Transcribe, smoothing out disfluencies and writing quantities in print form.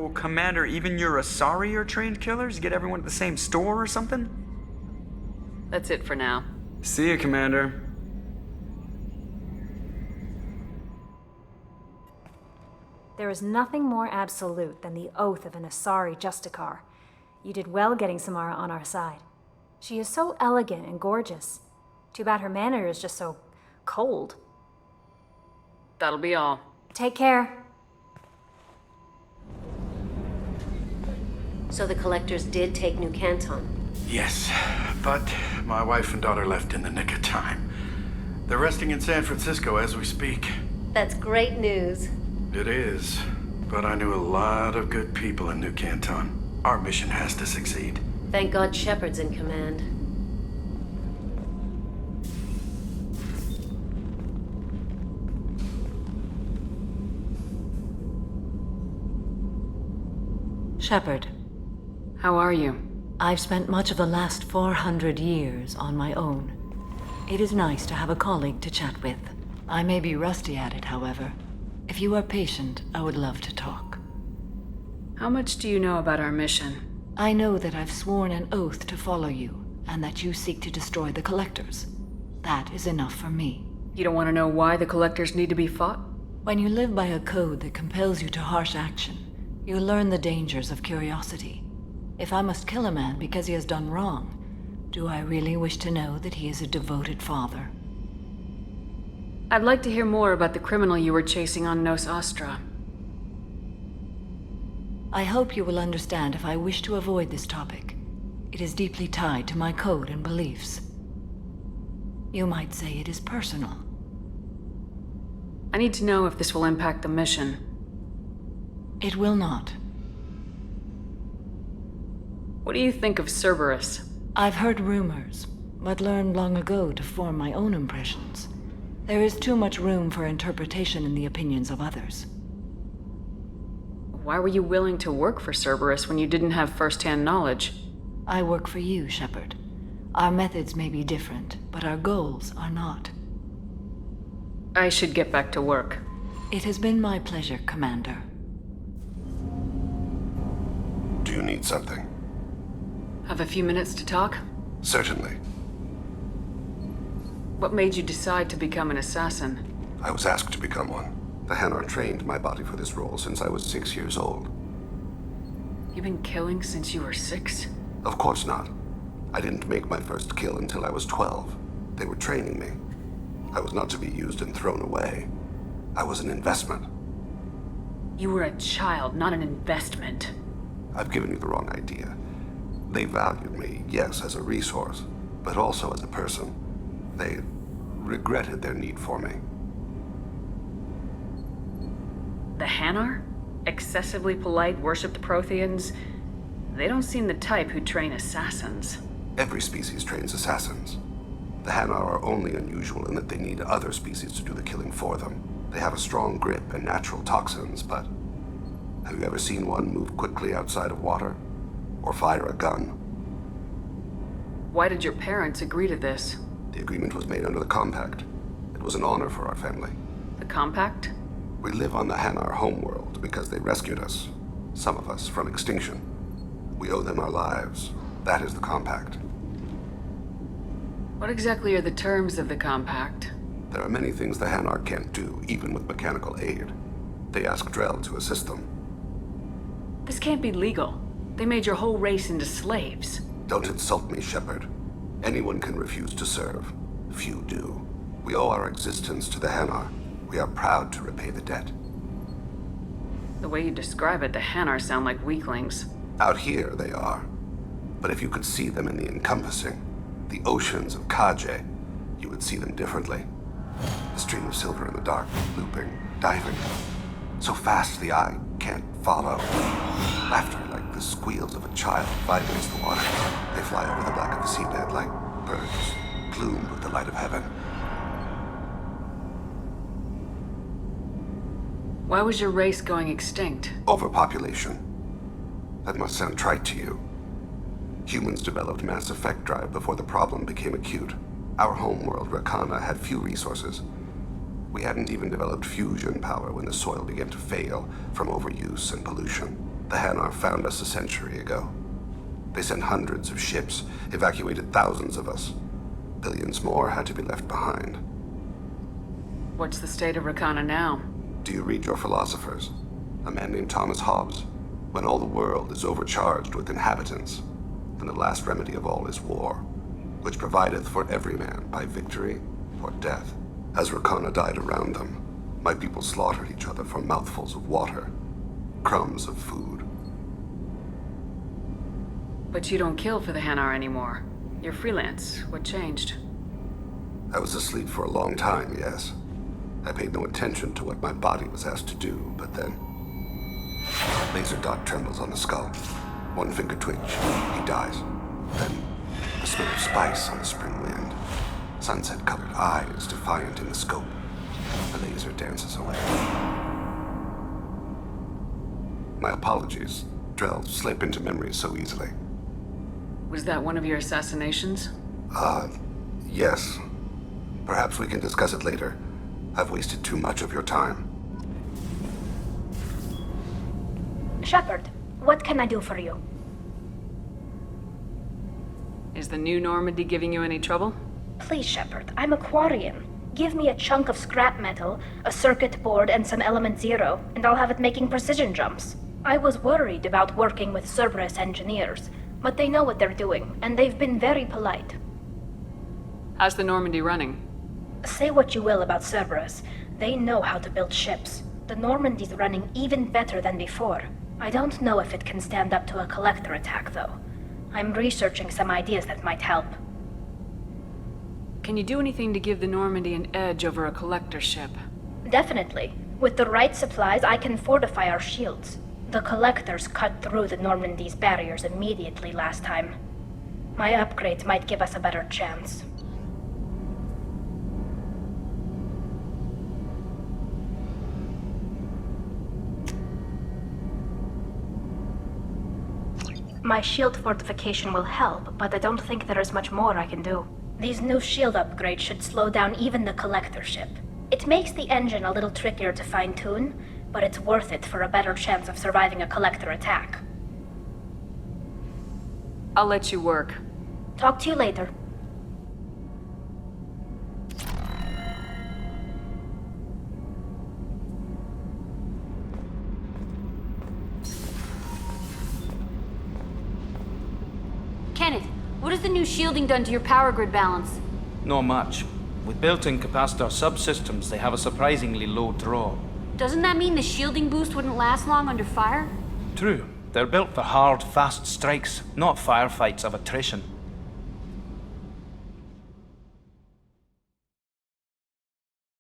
So, Commander, even your Asari are trained killers? Get everyone at the same store or something? That's it for now. See ya, Commander. There is nothing more absolute than the oath of an Asari Justicar. You did well getting Samara on our side. She is so elegant and gorgeous. Too bad her manner is just so cold. That'll be all. Take care. So the collectors did take New Canton? Yes, but my wife and daughter left in the nick of time. They're resting in San Francisco as we speak. That's great news. It is, but I knew a lot of good people in New Canton. Our mission has to succeed. Thank God Shepard's in command. Shepard. How are you? I've spent much of the last 400 years on my own. It is nice to have a colleague to chat with. I may be rusty at it, however. If you are patient, I would love to talk. How much do you know about our mission? I know that I've sworn an oath to follow you, and that you seek to destroy the Collectors. That is enough for me. You don't want to know why the Collectors need to be fought? When you live by a code that compels you to harsh action, you learn the dangers of curiosity. If I must kill a man because he has done wrong, do I really wish to know that he is a devoted father? I'd like to hear more about the criminal you were chasing on Nos Astra. I hope you will understand if I wish to avoid this topic. It is deeply tied to my code and beliefs. You might say it is personal. I need to know if this will impact the mission. It will not. What do you think of Cerberus? I've heard rumors, but learned long ago to form my own impressions. There is too much room for interpretation in the opinions of others. Why were you willing to work for Cerberus when you didn't have first-hand knowledge? I work for you, Shepard. Our methods may be different, but our goals are not. I should get back to work. It has been my pleasure, Commander. Do you need something? Have a few minutes to talk? Certainly. What made you decide to become an assassin? I was asked to become one. The Hanar trained my body for this role since I was 6 years old. You've been killing since you were 6? Of course not. I didn't make my first kill until I was 12. They were training me. I was not to be used and thrown away. I was an investment. You were a child, not an investment. I've given you the wrong idea. They valued me, yes, as a resource, but also as a person. They regretted their need for me. The Hanar? Excessively polite, worshipped Protheans? They don't seem the type who train assassins. Every species trains assassins. The Hanar are only unusual in that they need other species to do the killing for them. They have a strong grip and natural toxins, but have you ever seen one move quickly outside of water? Or fire a gun? Why did your parents agree to this? The agreement was made under the Compact. It was an honor for our family. The Compact? We live on the Hanar homeworld because they rescued us, some of us, from extinction. We owe them our lives. That is the Compact. What exactly are the terms of the Compact? There are many things the Hanar can't do, even with mechanical aid. They ask Drell to assist them. This can't be legal. They made your whole race into slaves. Don't insult me, Shepard. Anyone can refuse to serve. Few do. We owe our existence to the Hanar. We are proud to repay the debt. The way you describe it, the Hanar sound like weaklings. Out here, they are. But if you could see them in the encompassing, the oceans of 𝐂𝐃, you would see them differently. A stream of silver in the dark, looping, diving. So fast the eye can't follow. Laughter like the squeals of a child vibrates the water. They fly over the black of the seabed like birds, plumed with the light of heaven. Why was your race going extinct? Overpopulation. That must sound trite to you. Humans developed mass effect drive before the problem became acute. Our homeworld, Rakana, had few resources. We hadn't even developed fusion power when the soil began to fail from overuse and pollution. The Hanar found us a century ago. They sent hundreds of ships, evacuated thousands of us. Billions more had to be left behind. What's the state of Rakana now? Do you read your philosophers? A man named Thomas Hobbes. When all the world is overcharged with inhabitants, then the last remedy of all is war, which provideth for every man by victory or death. As Rakana died around them, my people slaughtered each other for mouthfuls of water, crumbs of food. But you don't kill for the Hanar anymore. You're freelance. What changed? I was asleep for a long time, yes. I paid no attention to what my body was asked to do, but then... Laser dot trembles on the skull. One finger twitch. He dies. Then, the smell of spice on the spring wind. Sunset-colored eyes defiant in the scope. The laser dances away. My apologies. Drell slip into memory so easily. Was that one of your assassinations? Yes. Perhaps we can discuss it later. I've wasted too much of your time. Shepard, what can I do for you? Is the new Normandy giving you any trouble? Please, Shepard, I'm a Quarian. Give me a chunk of scrap metal, a circuit board, and some element zero, and I'll have it making precision jumps. I was worried about working with Cerberus engineers, but they know what they're doing, and they've been very polite. How's the Normandy running? Say what you will about Cerberus, they know how to build ships. The Normandy's running even better than before. I don't know if it can stand up to a collector attack, though. I'm researching some ideas that might help. Can you do anything to give the Normandy an edge over a collector ship? Definitely. With the right supplies, I can fortify our shields. The collectors cut through the Normandy's barriers immediately last time. My upgrades might give us a better chance. My shield fortification will help, but I don't think there is much more I can do. These new shield upgrades should slow down even the collector ship. It makes the engine a little trickier to fine-tune, but it's worth it for a better chance of surviving a collector attack. I'll let you work. Talk to you later. Kenneth, what has the new shielding done to your power grid balance? Not much. With built-in capacitor subsystems, they have a surprisingly low draw. Doesn't that mean the shielding boost wouldn't last long under fire? True. They're built for hard, fast strikes, not firefights of attrition.